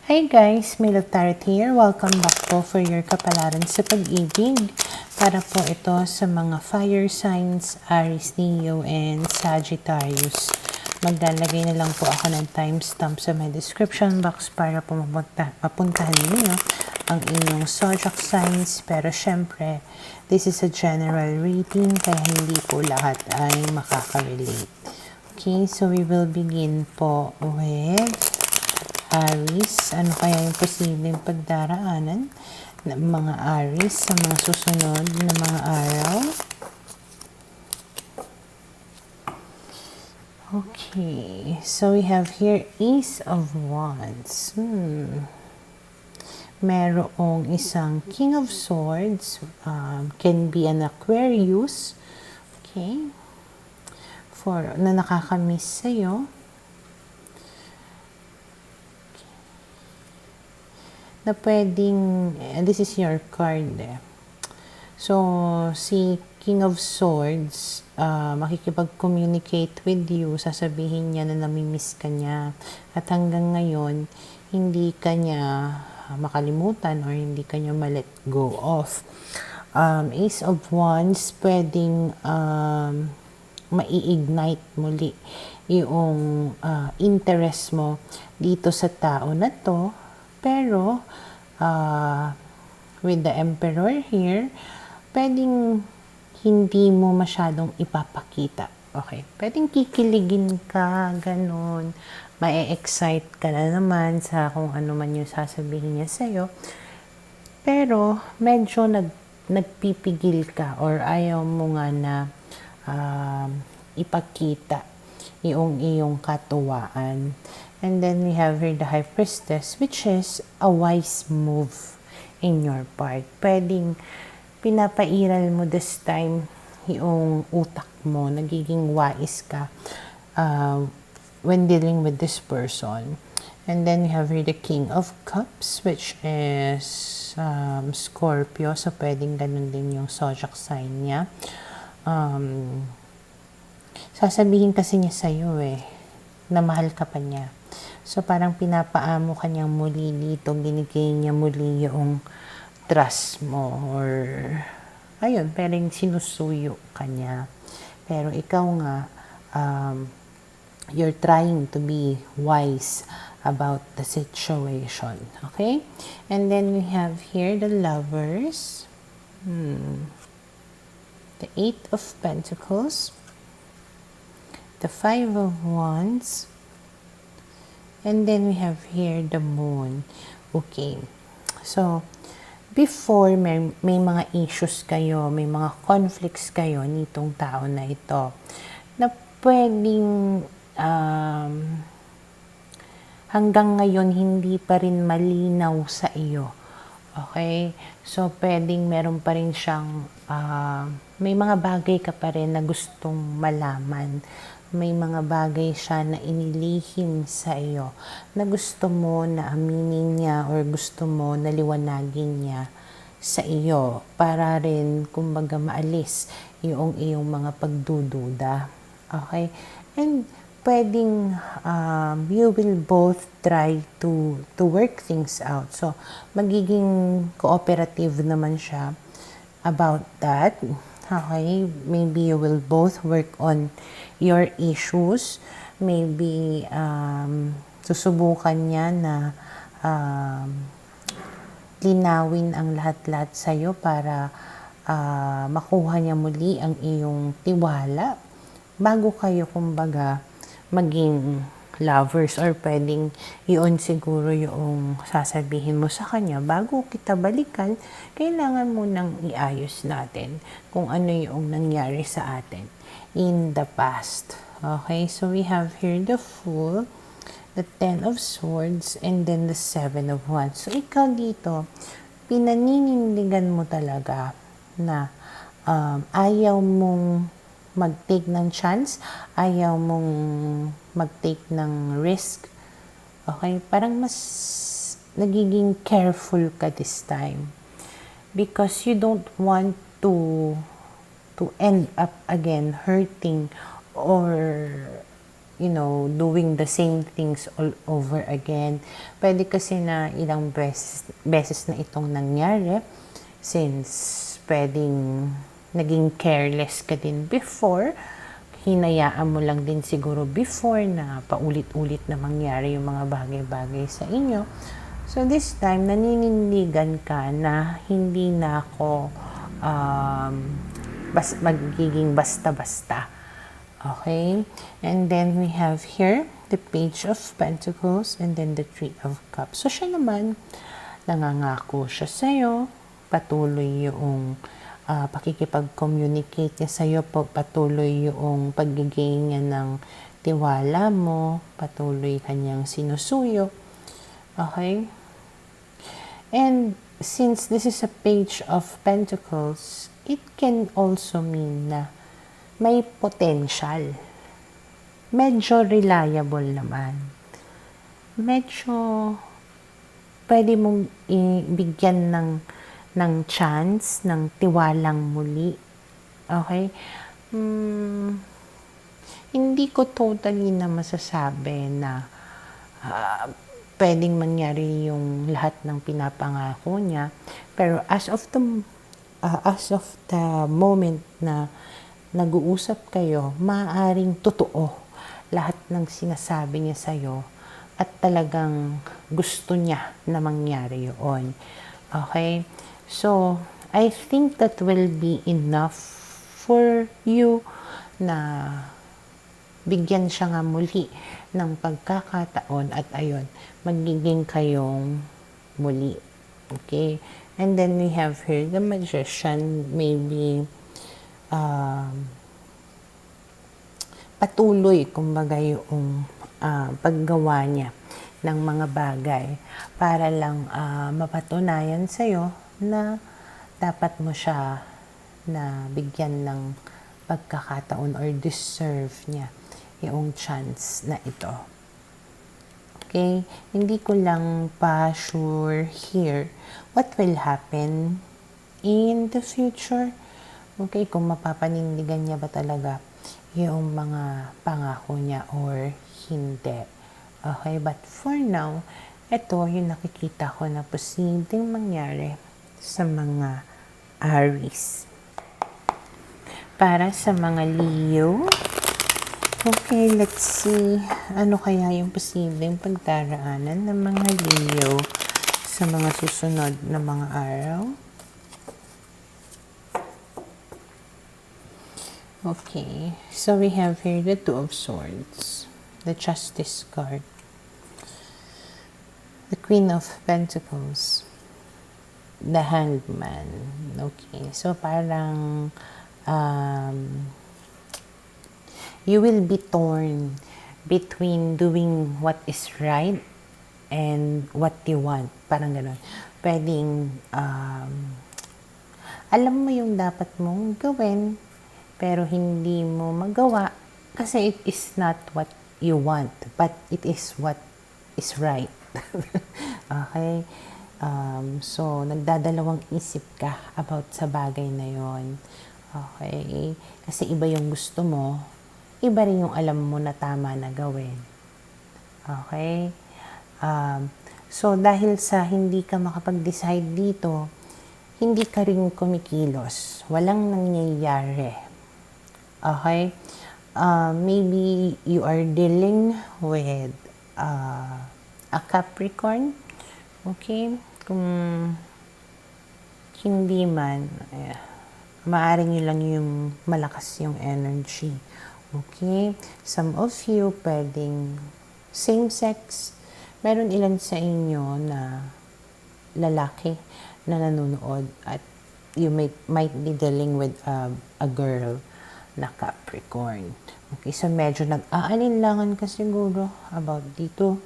Hi guys, Milot Tarot here. Welcome back po for your kapalaran sa pag-ibig. Para po ito sa mga fire signs, Aries, Leo, and Sagittarius. Maglalagay na lang po ako ng timestamp sa my description box para po mapuntahan ninyo ang inyong zodiac signs. Pero syempre, this is a general reading kaya hindi po lahat ay makaka-relate. Okay, so we will begin po with Aries. Ano kaya yung posibleng pagdaraanan ng mga Aries sa mga susunod na mga araw? Okay, so we have here Ace of Wands. Merong isang King of Swords, can be an Aquarius, okay, na nakakamiss sa'yo. Na pwedeng, this is your card eh. So, si King of Swords, makikipag-communicate with you, sasabihin niya na namimiss ka niya. At hanggang ngayon, hindi ka niya makalimutan or hindi ka niya ma-let go of. Ace of Wands, pwedeng mai-ignite muli yung interest mo dito sa tao na to. Pero, with the Emperor here, pwedeng hindi mo masyadong ipapakita. Okay? Pwedeng kikiligin ka, ganun. Mae-excite ka na naman sa kung ano man yung sasabihin niya sa'yo. Pero, medyo nagpipigil ka or ayaw mo nga na ipakita yung iyong katuwaan. And then we have here the High Priestess, which is a wise move in your part. Pwedeng pinapairal mo this time yung utak mo, nagiging wise ka when dealing with this person. And then we have here the King of Cups, which is Scorpio. So pwedeng ganun din yung zodiac sign niya. Sasabihin kasi niya sa'yo na mahal ka pa niya. So, parang pinapaamo ka niyang muli dito, binigay niya muli yung trust mo or, ayun, parang sinusuyo ka niya. Pero ikaw nga, you're trying to be wise about the situation. Okay? And then we have here the Lovers. The Eight of Pentacles. The Five of Wands. And then we have here the Moon. Okay. So, before may mga issues kayo, may mga conflicts kayo nitong tao na ito na pwedeng hanggang ngayon hindi pa rin malinaw sa iyo. Okay? So, pwedeng meron pa rin siyang may mga bagay ka pa rin na gustong malaman. May mga bagay siya na inilihim sa iyo na gusto mo na aminin niya or gusto mo na liwanagin niya sa iyo para rin kumbaga maalis yung iyong mga pagdududa. Okay? And pwedeng you will both try to work things out. So, magiging cooperative naman siya about that. Okay? Maybe you will both work on your issues. Maybe susubukan niya na linawin ang lahat-lahat sa'yo para makuha niya muli ang iyong tiwala bago kayo kumbaga maging lovers, or pwedeng yun siguro yung sasabihin mo sa kanya, bago kita balikan, kailangan mo nang iayos natin kung ano yung nangyari sa atin in the past. Okay, so we have here the Fool, the Ten of Swords, and then the Seven of Wands. So ikaw dito, pinaninindigan mo talaga na ayaw mong mag-take ng chance, ayaw mong mag-take ng risk. Okay? Parang mas nagiging careful ka this time. Because you don't want to end up again hurting or doing the same things all over again. Pwede kasi na ilang beses na itong nangyari since pwedeng naging careless ka din before. Hinayaan mo lang din siguro before na paulit-ulit na mangyari yung mga bagay-bagay sa inyo. So this time, naninindigan ka na hindi na ako magiging basta-basta. Okay? And then we have here the Page of Pentacles and then the Three of Cups. So siya naman, nangangako siya sa'yo, patuloy yung pakikipag-communicate niya sa'yo, patuloy yung pag-gain niya ng tiwala mo, patuloy kanyang sinusuyo. Okay? And since this is a Page of Pentacles, it can also mean na may potential. Medyo reliable naman. Medyo pwede mong ibigyan ng chance, ng tiwalang muli. Okay? Hindi ko totally na masasabi na pwedeng mangyari yung lahat ng pinapangako niya. Pero as of the moment na nag-uusap kayo, maaaring totoo lahat ng sinasabi niya sa'yo at talagang gusto niya na mangyari yun. Okay? So, I think that will be enough for you na bigyan siya nga muli ng pagkakataon at ayun, magiging kayong muli. Okay? And then we have here the Magician, maybe patuloy, kumbaga yung paggawa niya ng mga bagay para lang mapatunayan sa'yo na dapat mo siya na bigyan ng pagkakataon or deserve niya yung chance na ito. Okay? Hindi ko lang pa sure here what will happen in the future. Okay? Kung mapapanindigan niya ba talaga yung mga pangako niya or hindi. Okay? But for now, ito yung nakikita ko na posibleng mangyari sa mga Aries. Para sa mga Leo, okay, let's see. Ano kaya yung posibleng pagdaraanan ng mga Leo sa mga susunod na mga araw? Okay, so we have here the Two of Swords, the Justice card, the Queen of Pentacles, the Hanged Man. Okay, so parang you will be torn between doing what is right and what you want. Parang gano'n. Pwedeng, alam mo yung dapat mong gawin, pero hindi mo magawa kasi it is not what you want, but it is what is right. Okay? So, nagdadalawang isip ka about sa bagay na yon. Okay? Kasi iba yung gusto mo, iba rin yung alam mo na tama na gawin. Okay? So, dahil sa hindi ka makapag-decide dito, hindi ka rin kumikilos. Walang nangyayari. Okay? Maybe you are dealing with a Capricorn. Okay? Kung hindi man, maaaring yun lang yung malakas yung energy. Okay? Some of you pwedeng same sex. Meron ilan sa inyo na lalaki na nanonood at you might be dealing with a girl na Capricorn. Okay, so medyo nag-aalinlangan ka siguro about dito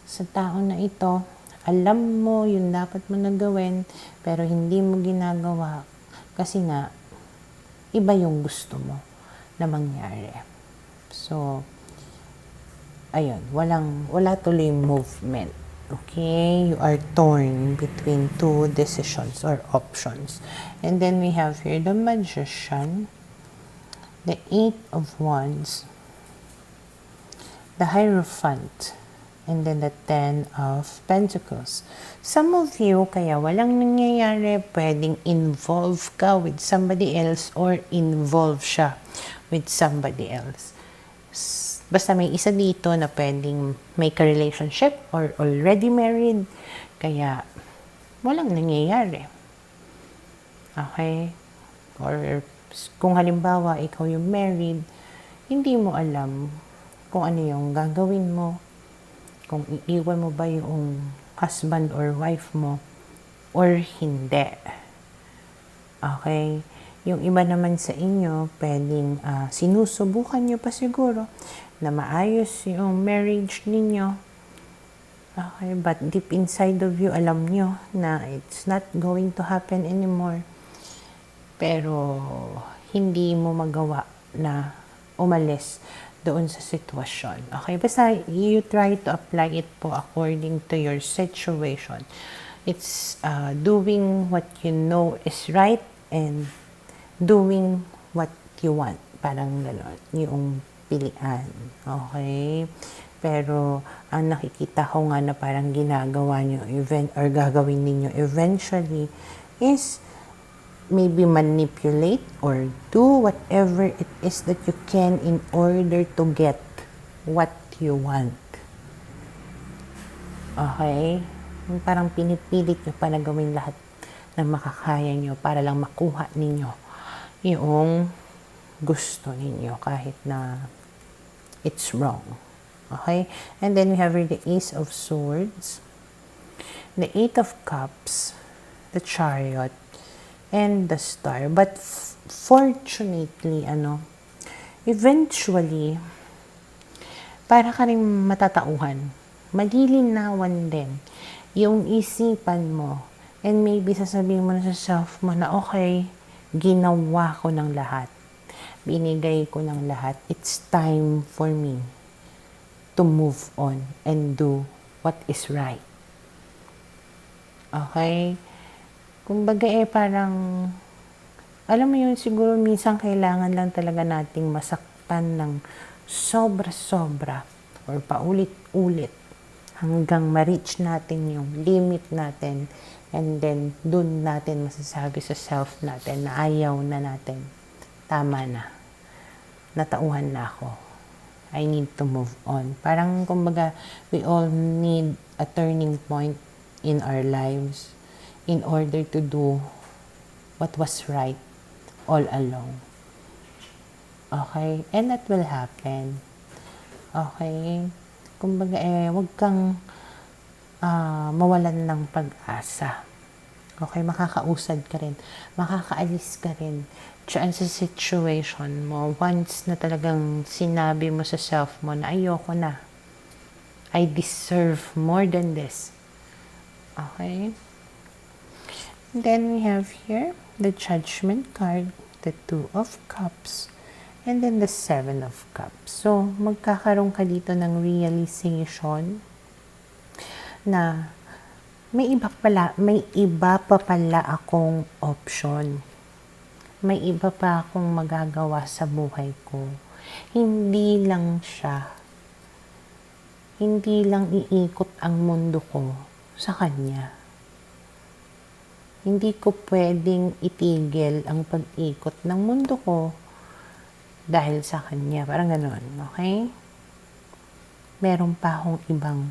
sa tao na ito. Alam mo yung dapat mo na gawin, pero hindi mo ginagawa kasi nga iba yung gusto mo na mangyari. So, ayun, wala tuloy movement. Okay, you are torn between two decisions or options. And then we have here the Magician, the Eight of Wands, the Hierophant, and then the Ten of Pentacles. Some of you, kaya walang nangyayari, pwedeng involve ka with somebody else or involve siya with somebody else. Basta may isa dito na pwedeng may ka-relationship or already married, kaya walang nangyayari. Okay? Or kung halimbawa, ikaw yung married, hindi mo alam kung ano yung gagawin mo, kung iiwan mo ba yung husband or wife mo, or hindi. Okay? Yung iba naman sa inyo, pwedeng sinusubukan nyo pa siguro na maayos yung marriage ninyo. Okay? But deep inside of you, alam nyo na it's not going to happen anymore. Pero hindi mo magawa na umalis doon sa sitwasyon. Okay? Basta you try to apply it po according to your situation. It's doing what you know is right and doing what you want. Parang gano'n. Yung pilian. Okay? Pero ang nakikita ko nga na parang ginagawa nyo or gagawin ninyo eventually is maybe manipulate or do whatever it is that you can in order to get what you want. Okay? Parang pinipilit nyo para gawin lahat na makakaya nyo para lang makuha ninyo yung gusto ninyo kahit na it's wrong. Okay? And then we have the Ace of Swords, the Eight of Cups, the Chariot, and the Star. But fortunately, eventually, para ka rin matatauhan, malilinawan din yung isipan mo, and maybe sasabihin mo na sa self mo na, okay, ginawa ko ng lahat. Binigay ko ng lahat. It's time for me to move on and do what is right. Okay? Kumbaga parang, alam mo yun, siguro minsan kailangan lang talaga nating masaktan ng sobra-sobra or paulit-ulit hanggang ma-reach natin yung limit natin, and then dun natin masasabi sa self natin na ayaw na natin. Tama na. Natauhan na ako. I need to move on. Parang kumbaga, we all need a turning point in our lives in order to do what was right all along. Okay? And that will happen. Okay? Kumbaga, wag kang mawalan ng pag-asa. Okay? Makakausad ka rin. Makakaalis ka rin dyan sa situation mo. Once na talagang sinabi mo sa self mo na ayoko na. I deserve more than this. Okay? Then we have here the Judgment card, the Two of Cups, and then the Seven of Cups. So, magkakaroon ka dito ng realization na may iba pa pala akong option. May iba pa akong magagawa sa buhay ko. Hindi lang iikot ang mundo ko sa kanya. Hindi ko pwedeng itigil ang pag-ikot ng mundo ko dahil sa kanya. Parang gano'n, okay? Meron pa akong ibang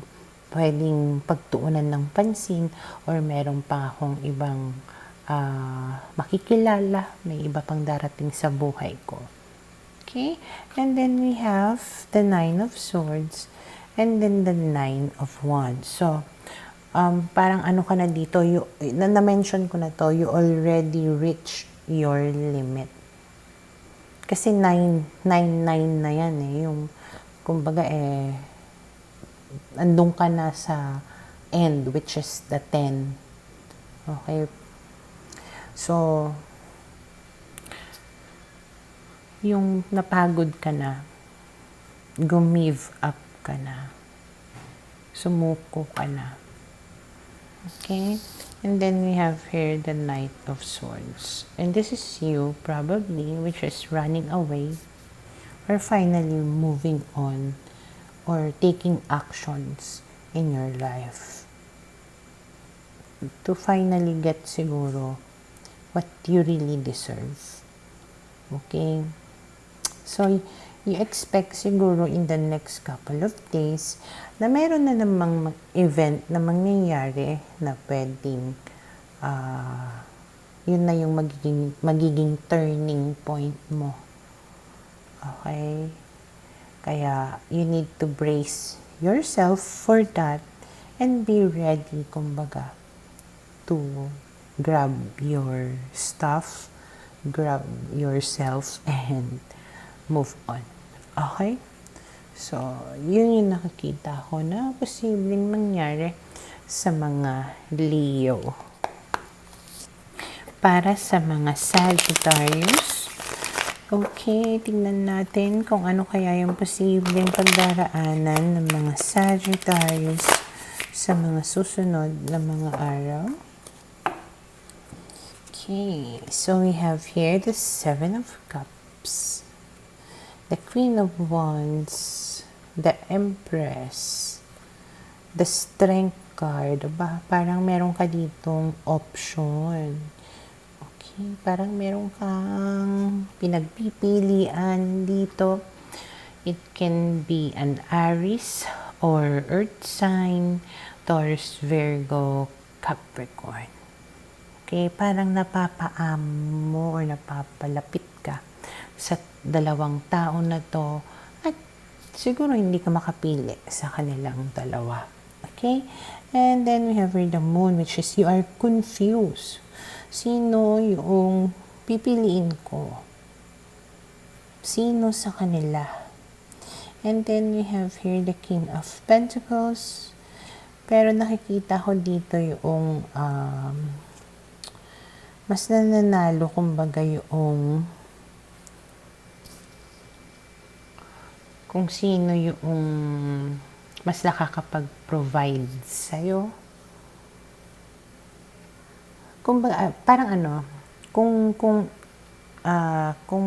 pwedeng pagtuunan ng pansin, or meron pa akong ibang makikilala, may iba pang darating sa buhay ko. Okay? And then we have the Nine of Swords, and then the Nine of Wands. So, parang ka na dito, na-mention ko na to, you already reached your limit. Kasi 9 na yan yung, kumbaga andun ka na sa end, which is the 10. Okay? So, yung napagod ka na, gumive up ka na, sumuko ka na. Okay? And then we have here the Knight of Swords. And this is you, probably, which is running away or finally moving on or taking actions in your life to finally get siguro what you really deserve. Okay? So, you expect siguro in the next couple of days na meron na namang event na mangyayari na pwedeng yun na yung magiging turning point mo. Okay? Kaya, you need to brace yourself for that and be ready, kumbaga, to grab your stuff, grab yourself, and move on. Okay? So, yun yung nakikita ko na posibleng mangyari sa mga Leo. Para sa mga Sagittarius, okay, tingnan natin kung ano kaya yung posibleng pagdaraanan ng mga Sagittarius sa mga susunod na mga araw. Okay, so we have here the Seven of Cups, the Queen of Wands, the Empress, the Strength card. Parang meron ka ditong option. Okay, parang meron kang pinagpipilian dito. It can be an Aries or Earth sign, Taurus, Virgo, Capricorn. Okay, parang napapaamo or napapalapit ka sa dalawang tao na to at siguro hindi ka makapili sa kanilang dalawa. Okay? And then we have here the Moon, which is you are confused. Sino yung pipiliin ko? Sino sa kanila? And then we have here the King of Pentacles. Pero nakikita ko dito yung mas nananalo, kumbaga, yung kung sino yung mas nakakapag-provide sa'yo. Kumbaga, parang kung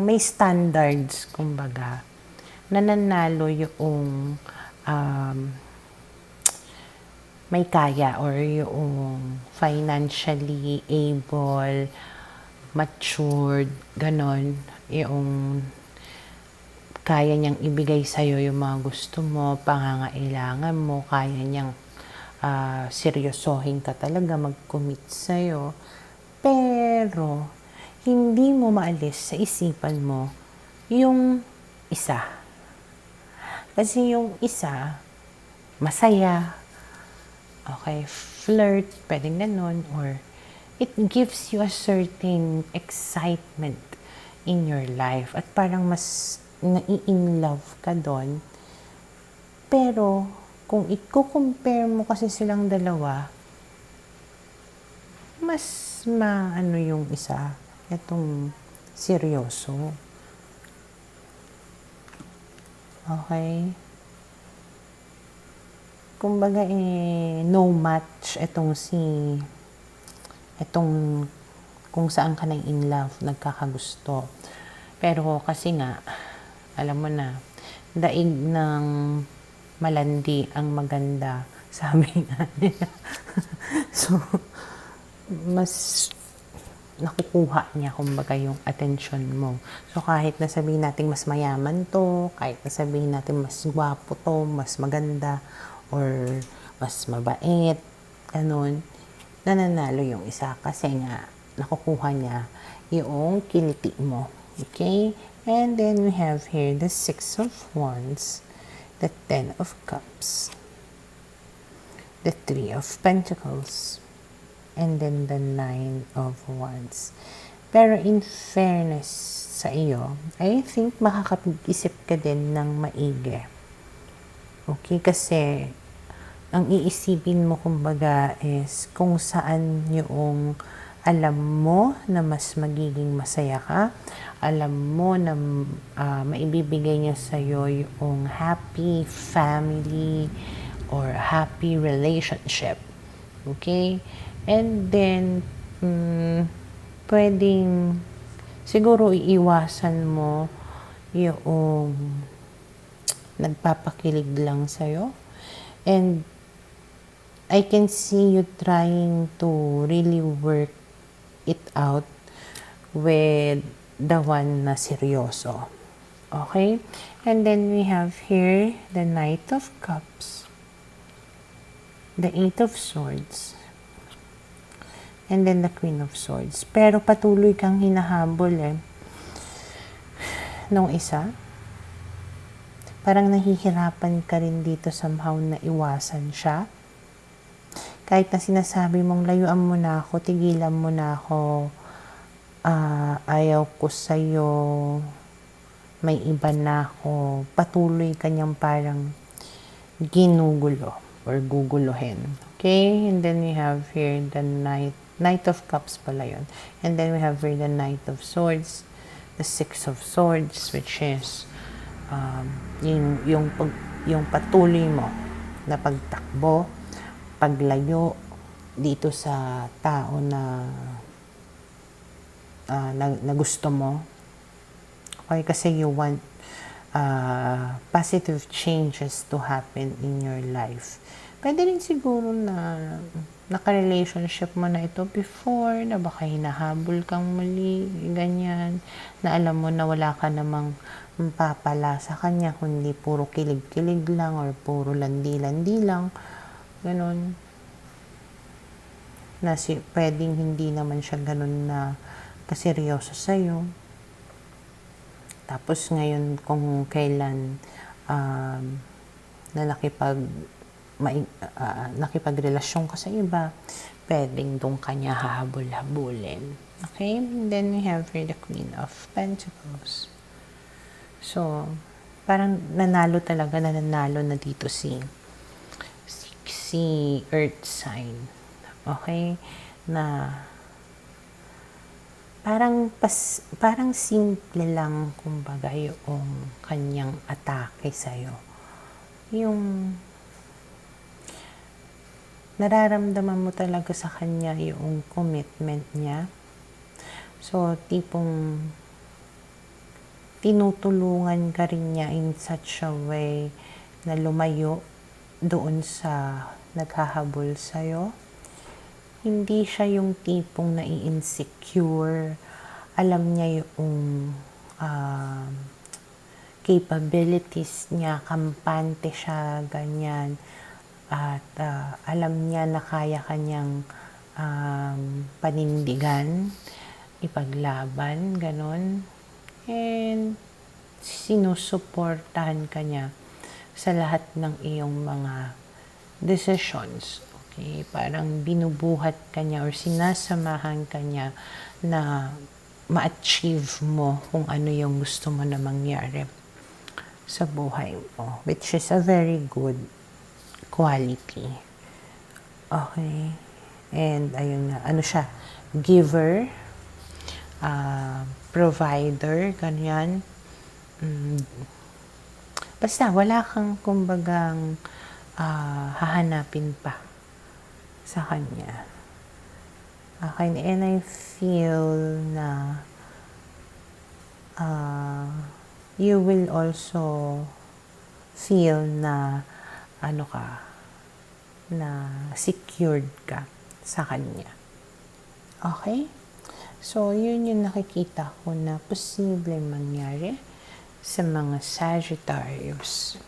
may standards, kumbaga, nananalo yung may kaya or yung financially able, matured, ganon, yung kaya niyang ibigay sa'yo yung mga gusto mo, pangangailangan mo, kaya niyang seryosohin ka talaga, mag-commit sa'yo. Pero, hindi mo maalis sa isipan mo yung isa. Kasi yung isa, masaya, okay, flirt, pwedeng ganon, or it gives you a certain excitement in your life at parang mas nai-in-love ka doon. Pero, kung i-compare mo kasi silang dalawa, mas maano yung isa, itong seryoso. Okay? Kumbaga, no match itong kung saan ka na in love, nagkakagusto. Pero kasi nga, alam mo na, daig ng malandi ang maganda, sabi nga nila. So, mas nakukuha niya, kumbaga, yung attention mo. So, kahit na sabihin natin mas mayaman to, kahit na sabihin natin mas gwapo to, mas maganda, or mas mabait, ganun, nananalo yung isa kasi nga nakukuha niya yung kiliti mo. Okay? And then we have here the Six of Wands, the Ten of Cups, the Three of Pentacles, and then the Nine of Wands. Pero in fairness sa iyo, I think makakapag-isip ka din ng maigi. Okay? Kasi ang iisipin mo, kumbaga, is kung saan yung alam mo na mas magiging masaya ka, alam mo na maibibigay niya sa'yo yung happy family or happy relationship. Okay? And then, pwedeng siguro iiwasan mo yung nagpapakilig lang sa'yo. And I can see you trying to really work it out with the one na seryoso. Okay? And then we have here the Knight of Cups, the Eight of Swords, and then the Queen of Swords. Pero patuloy kang hinahabol nung isa. Parang nahihirapan ka rin dito somehow na iwasan siya. Kahit na sinasabi mong layuan mo na ako, tigilan mo na ako, ayaw ko sa'yo, may iba na ako, patuloy kanyang parang ginugulo or guguluhin. Okay? And then we have here the Knight of Cups pala yun. And then we have here the Knight of Swords, the Six of Swords, which is yung patuloy mo na pagtakbo, paglayo dito sa tao na gusto mo. Okay, kasi you want positive changes to happen in your life. Pwede rin siguro na naka-relationship mo na ito before, na baka hinahabol kang muli, ganyan, na alam mo na wala ka namang mapapala sa kanya, kundi puro kilig-kilig lang or puro landi-landi lang, ganun. Na pwedeng hindi naman siya ganun na kaseryoso sa'yo. Tapos ngayon kung kailan na nakipagrelasyon ka sa iba, pwedeng doon kanya hahabol-habulin. Okay? And then we have here the Queen of Pentacles. So, parang nanalo na dito si Earth sign. Okay? Na parang simple lang kumbaga yung kanyang atake sa'yo. Yung nararamdaman mo talaga sa kanya yung commitment niya. So, tipong tinutulungan ka rin niya in such a way na lumayo doon sa naghahabol sa'yo. Hindi siya yung tipong nai-insecure. Alam niya yung capabilities niya, kampante siya, ganyan. At alam niya na kaya kanyang panindigan, ipaglaban, ganon. And sinusuportahan ka niya sa lahat ng iyong mga decisions. Okay? Parang binubuhat ka niya or sinasamahan ka niya na ma-achieve mo kung ano yung gusto mo na mangyari sa buhay mo. Which is a very good quality. Okay? And ayun nga, ano siya? Giver, provider, ganyan. Basta wala kang kumbagang hahanapin pa sa kanya. Okay, and I feel na you will also feel na na secured ka sa kanya. Okay? So, yun yung nakikita ko na posible mangyari sa mga Sagittarius.